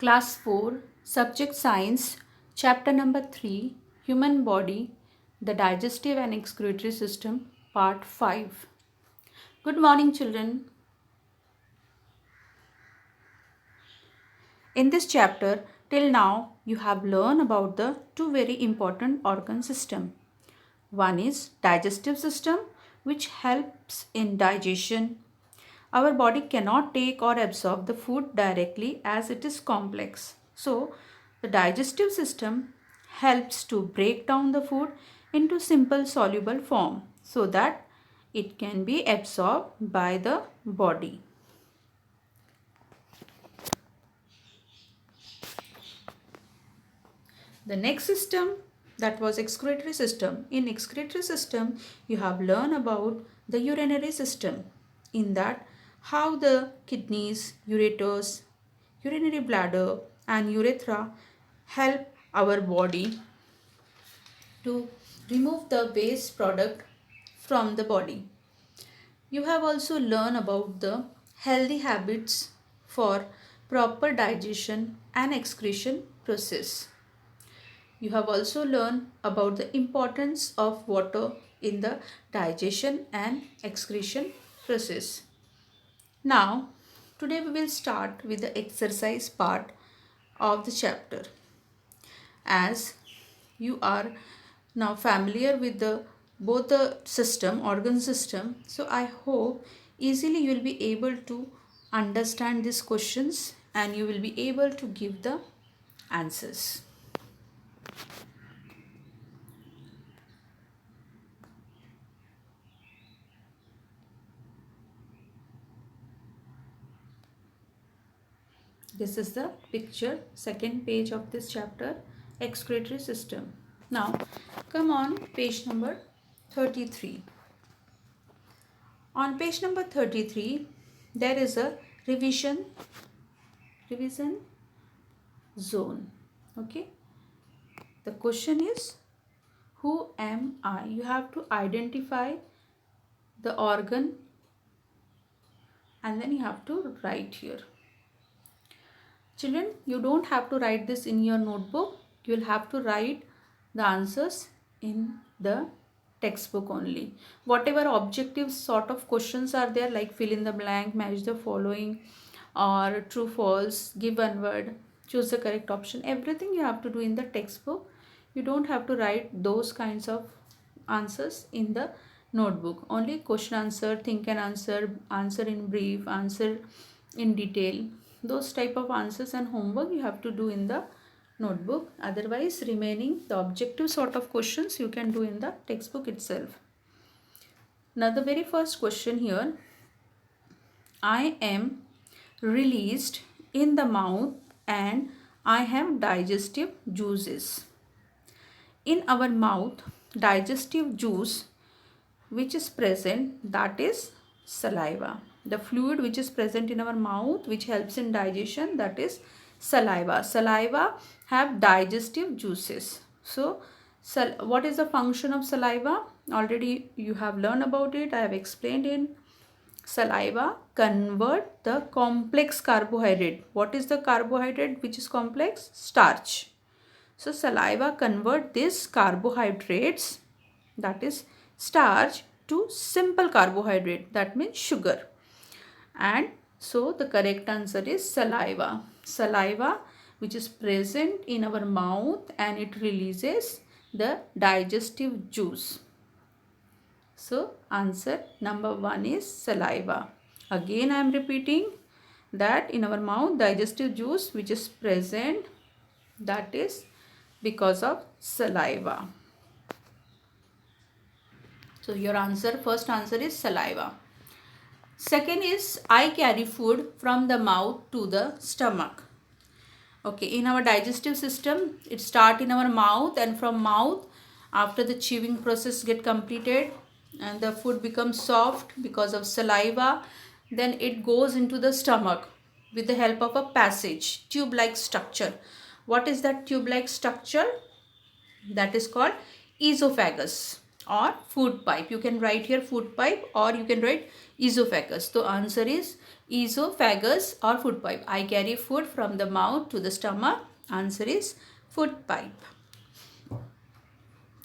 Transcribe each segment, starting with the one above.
Class 4, Subject Science, Chapter number 3, Human Body, the Digestive and Excretory System, Part 5. Good morning, children. In this chapter, till now, you have learned about the two very important organ system. One is digestive system, which helps in digestion. Our body cannot take or absorb the food directly as it is complex. So, the digestive system helps to break down the food into simple soluble form so that it can be absorbed by the body. The next system, that was excretory system. In excretory system, you have learned about the urinary system. In that, how the kidneys, ureters, urinary bladder and urethra help our body to remove the waste product from the body. You have also learned about the healthy habits for proper digestion and excretion process. You have also learned about the importance of water in the digestion and excretion process. Now, today we will start with the exercise part of the chapter. As you are now familiar with the both the system, organ system, so I hope easily you will be able to understand these questions and you will be able to give the answers. This is the picture, second page of this chapter, excretory system. Now, come on page number 33. On page number 33, there is a revision zone. Okay. The question is, who am I? You have to identify the organ and then you have to write here. Children, you don't have to write this in your notebook. You will have to write the answers in the textbook only. Whatever objective sort of questions are there, like fill in the blank, match the following, or true false, give one word, choose the correct option, everything you have to do in the textbook. You don't have to write those kinds of answers in the notebook. Only question answer, think and answer, answer in brief, answer in detail, those type of answers and homework you have to do in the notebook. Otherwise, remaining the objective sort of questions you can do in the textbook itself. Now the very first question here, I am released in the mouth and I have digestive juices. In our mouth, digestive juice which is present, that is saliva. The fluid which is present in our mouth which helps in digestion, that is saliva. Saliva have digestive juices. So what is the function of saliva? Already you have learned about it. I have explained it. Saliva convert the complex carbohydrate. What is the carbohydrate which is complex? Starch. So saliva convert these carbohydrates, that is starch, to simple carbohydrate, that means sugar. And so the correct answer is saliva. Saliva which is present in our mouth and it releases the digestive juice. So answer number 1 is saliva. Again I am repeating that in our mouth digestive juice which is present, that is because of saliva. So your answer, first answer is saliva. Second is, I carry food from the mouth to the stomach. Okay, in our digestive system, it starts in our mouth, and from mouth, after the chewing process get completed and the food becomes soft because of saliva, then it goes into the stomach with the help of a passage, tube-like structure. What is that tube-like structure? That is called esophagus or food pipe. You can write here food pipe or you can write esophagus. So answer is Esophagus or food pipe. I carry food from the mouth to the stomach. Answer is food pipe.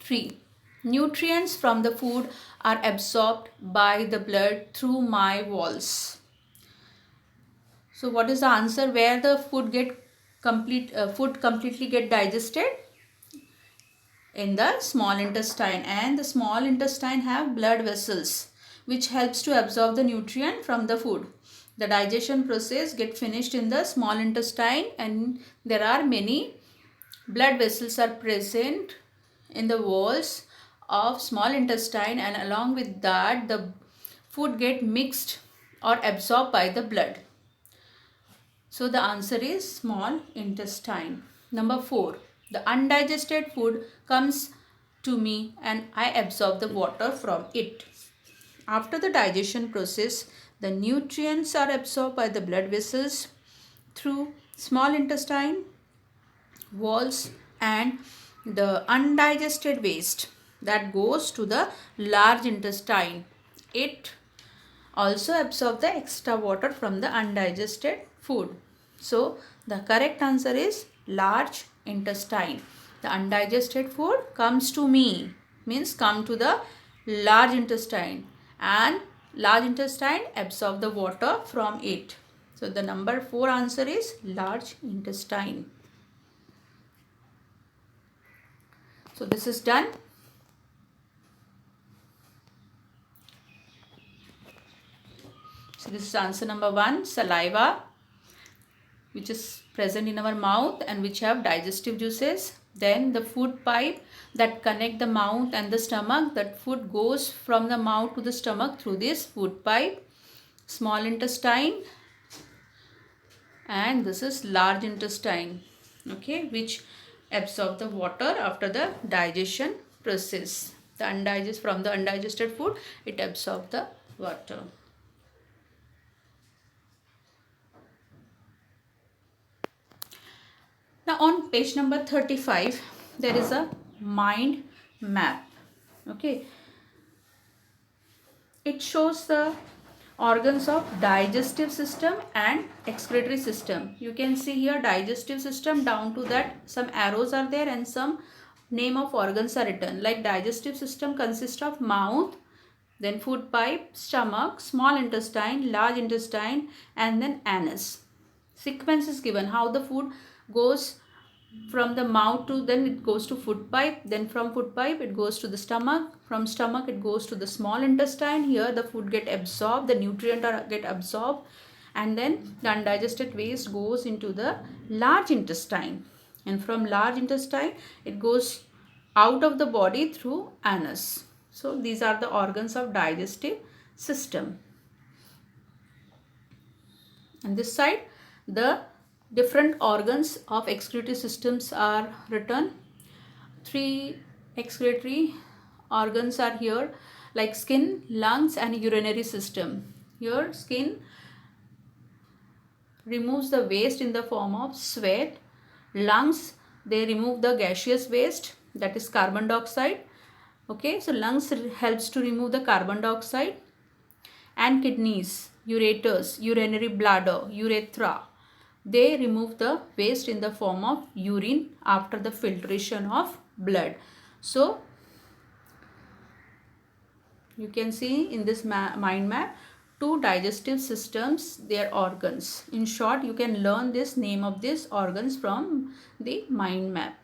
3. Nutrients from the food are absorbed by the blood through my walls. So what is the answer? Where the food completely get digested? In the small intestine, and the small intestine have blood vessels which helps to absorb the nutrient from the food. The digestion process get finished in the small intestine, and there are many blood vessels are present in the walls of small intestine, and along with that the food get mixed or absorbed by the blood. So the answer is small intestine. Number 4. The undigested food comes to me and I absorb the water from it. After the digestion process, the nutrients are absorbed by the blood vessels through small intestine walls, and the undigested waste that goes to the large intestine. It also absorb the extra water from the undigested food. So the correct answer is large intestine. The undigested food comes to me, means come to the large intestine, and large intestine absorb the water from it. So the number 4 answer is large intestine. So this is done. So this is answer number 1. Saliva, which is present in our mouth and which have digestive juices. Then the food pipe that connect the mouth and the stomach. That food goes from the mouth to the stomach through this food pipe. Small intestine, and this is large intestine, okay, which absorb the water after the digestion process. From the undigested food, it absorbs the water. Now on page number 35, there is a mind map. Okay, it shows the organs of digestive system and excretory system. You can see here digestive system, down to that some arrows are there and some name of organs are written. Like digestive system consists of mouth, then food pipe, stomach, small intestine, large intestine, and then anus. Sequence is given how the food goes from the mouth to, then it goes to food pipe, then from food pipe it goes to the stomach, from stomach it goes to the small intestine. Here the food get absorbed, the nutrient get absorbed, and then the undigested waste goes into the large intestine, and from large intestine it goes out of the body through anus. So these are the organs of digestive system. And this side the different organs of excretory systems are written. 3 excretory organs are here, like skin, lungs, and urinary system. Here skin removes the waste in the form of sweat. Lungs, they remove the gaseous waste, that is carbon dioxide. Okay, so lungs helps to remove the carbon dioxide. And kidneys, ureters, urinary bladder, urethra, they remove the waste in the form of urine after the filtration of blood. So you can see in this mind map 2 digestive systems, their organs. In short, you can learn this name of these organs from the mind map.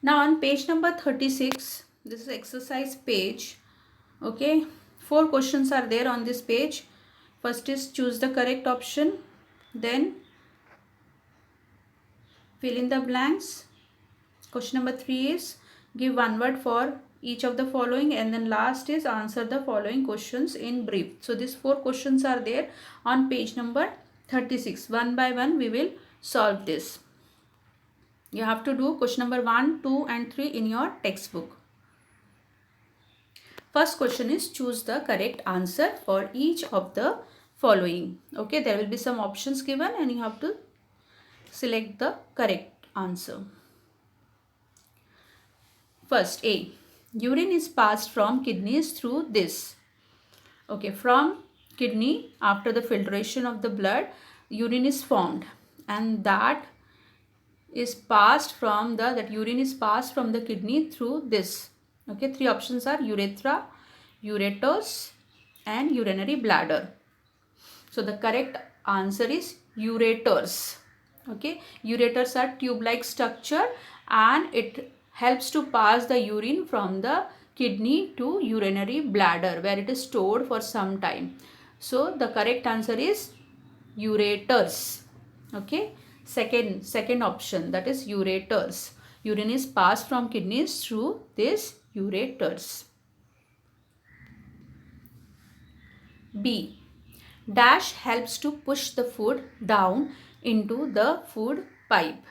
Now on page number 36, this is exercise page. Okay, 4 questions are there on this page. First is choose the correct option, then fill in the blanks. Question number 3 is give one word for each of the following, and then last is answer the following questions in brief. So these 4 questions are there on page number 36. One by one we will solve this. You have to do question number 1, 2 and 3 in your textbook. First question is choose the correct answer for each of the following. Okay, there will be some options given and you have to select the correct answer. First, A. Urine is passed from kidneys through this. Okay, from kidney, after the filtration of the blood, urine is formed, and that urine is passed from the kidney through this. Okay, three options are urethra, ureters, and urinary bladder. So the correct answer is ureters. Okay, ureters are tube-like structure, and it helps to pass the urine from the kidney to urinary bladder, where it is stored for some time. So the correct answer is ureters. Okay, second option, that is ureters. Urine is passed from kidneys through these ureters. B. Dash helps to push the food down into the food pipe.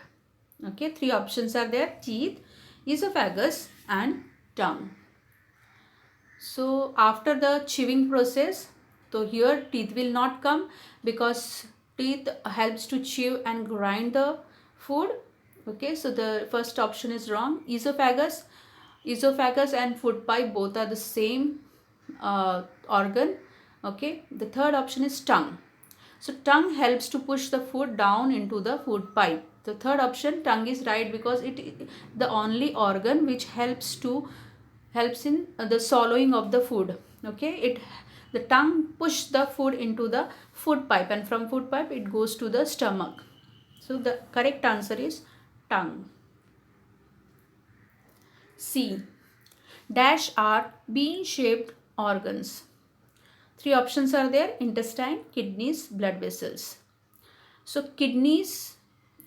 Okay, three options are there: teeth, esophagus, and tongue. So after the chewing process, so here teeth will not come, because teeth helps to chew and grind the food. Okay, so the first option is wrong. Esophagus and food pipe both are the same organ. Okay, the third option is tongue. So tongue helps to push the food down into the food pipe. The third option, tongue, is right, because it the only organ which helps in the swallowing of the food. Okay, the tongue push the food into the food pipe, and from food pipe it goes to the stomach. So the correct answer is tongue. C. Dash are bean shaped organs. Three options are there: intestine, kidneys, blood vessels. So kidneys,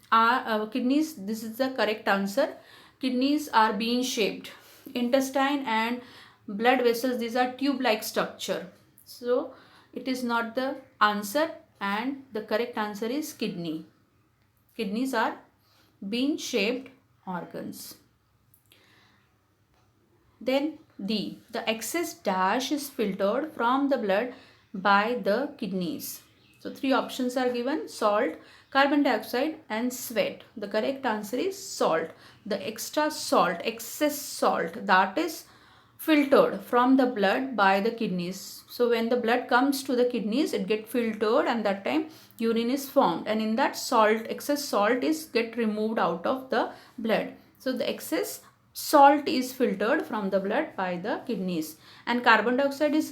this is the correct answer. Kidneys are bean shaped. Intestine and blood vessels, these are tube like structure. So it is not the answer, and the correct answer is kidney. Kidneys are bean shaped organs. Then D. The excess dash is filtered from the blood by the kidneys. So three options are given: salt, carbon dioxide, and sweat. The correct answer is salt. The excess salt, that is filtered from the blood by the kidneys. So when the blood comes to the kidneys, it gets filtered, and that time urine is formed, and in that excess salt is get removed out of the blood. So the excess salt is filtered from the blood by the kidneys, and carbon dioxide is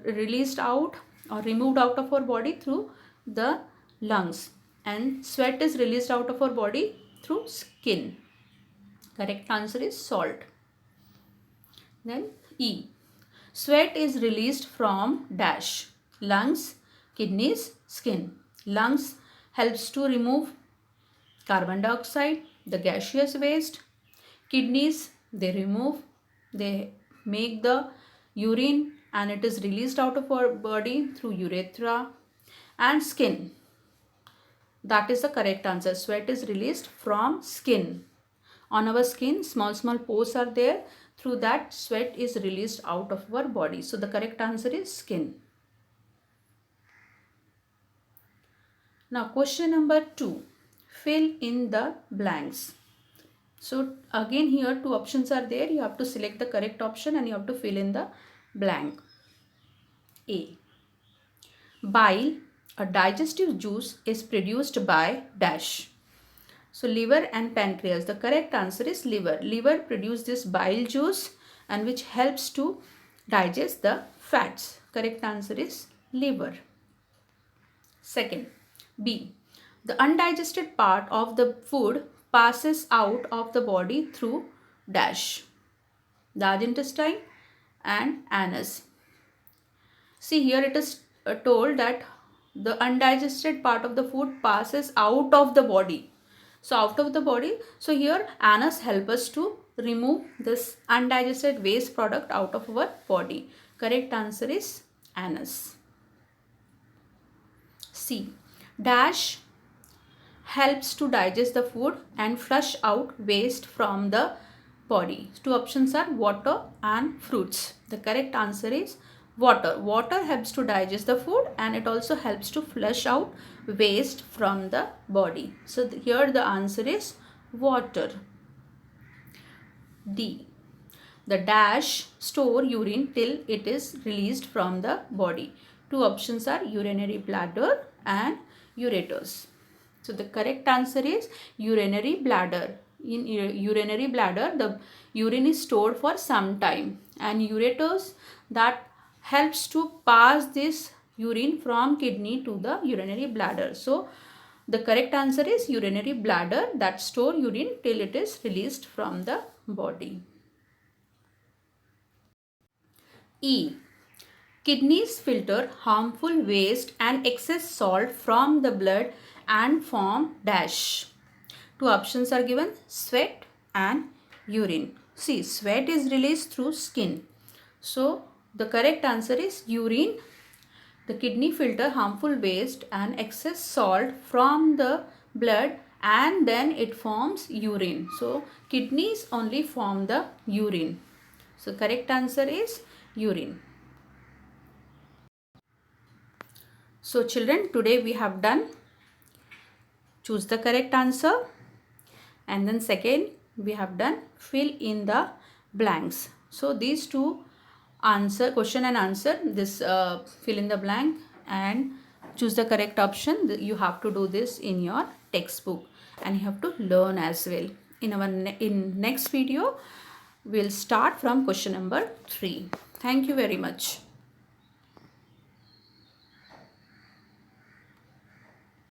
released out or removed out of our body through the lungs, and sweat is released out of our body through skin. Correct answer is salt. Then E. Sweat is released from dash: lungs, kidneys, skin. Lungs helps to remove carbon dioxide, the gaseous waste. Kidneys, they make the urine, and it is released out of our body through urethra. And skin, that is the correct answer. Sweat is released from skin. On our skin, small pores are there. Through that, sweat is released out of our body. So the correct answer is skin. Now question number 2. Fill in the blanks. So again here two options are there. You have to select the correct option, and you have to fill in the blank. A. Bile, a digestive juice, is produced by dash. So liver and pancreas. The correct answer is liver. Liver produces this bile juice, and which helps to digest the fats. Correct answer is liver. Second, B. The undigested part of the food passes out of the body through dash: large intestine and anus. See, here it is told that the undigested part of the food passes out of the body. So out of the body, so here anus helps us to remove this undigested waste product out of our body. Correct answer is anus. C. Dash helps to digest the food and flush out waste from the body. Two options are water and fruits. The correct answer is water. Water helps to digest the food, and it also helps to flush out waste from the body. So here the answer is water. D. the dash store urine till it is released from the body. Two options are urinary bladder and ureters. So the correct answer is urinary bladder. In urinary bladder, the urine is stored for some time, and ureters, that helps to pass this urine from kidney to the urinary bladder. So the correct answer is urinary bladder, that store urine till it is released from the body. E. Kidneys filter harmful waste and excess salt from the blood and form dash. Two options are given, sweat and urine. See, sweat is released through skin. So the correct answer is urine. The kidney filter harmful waste and excess salt from the blood and then it forms urine. So kidneys only form the urine. So correct answer is urine. So children, today we have done choose the correct answer, and then second we have done fill in the blanks. So these two answer, question and answer, this fill in the blank and choose the correct option, you have to do this in your textbook and you have to learn as well. In our next video we'll start from question number 3. Thank you very much.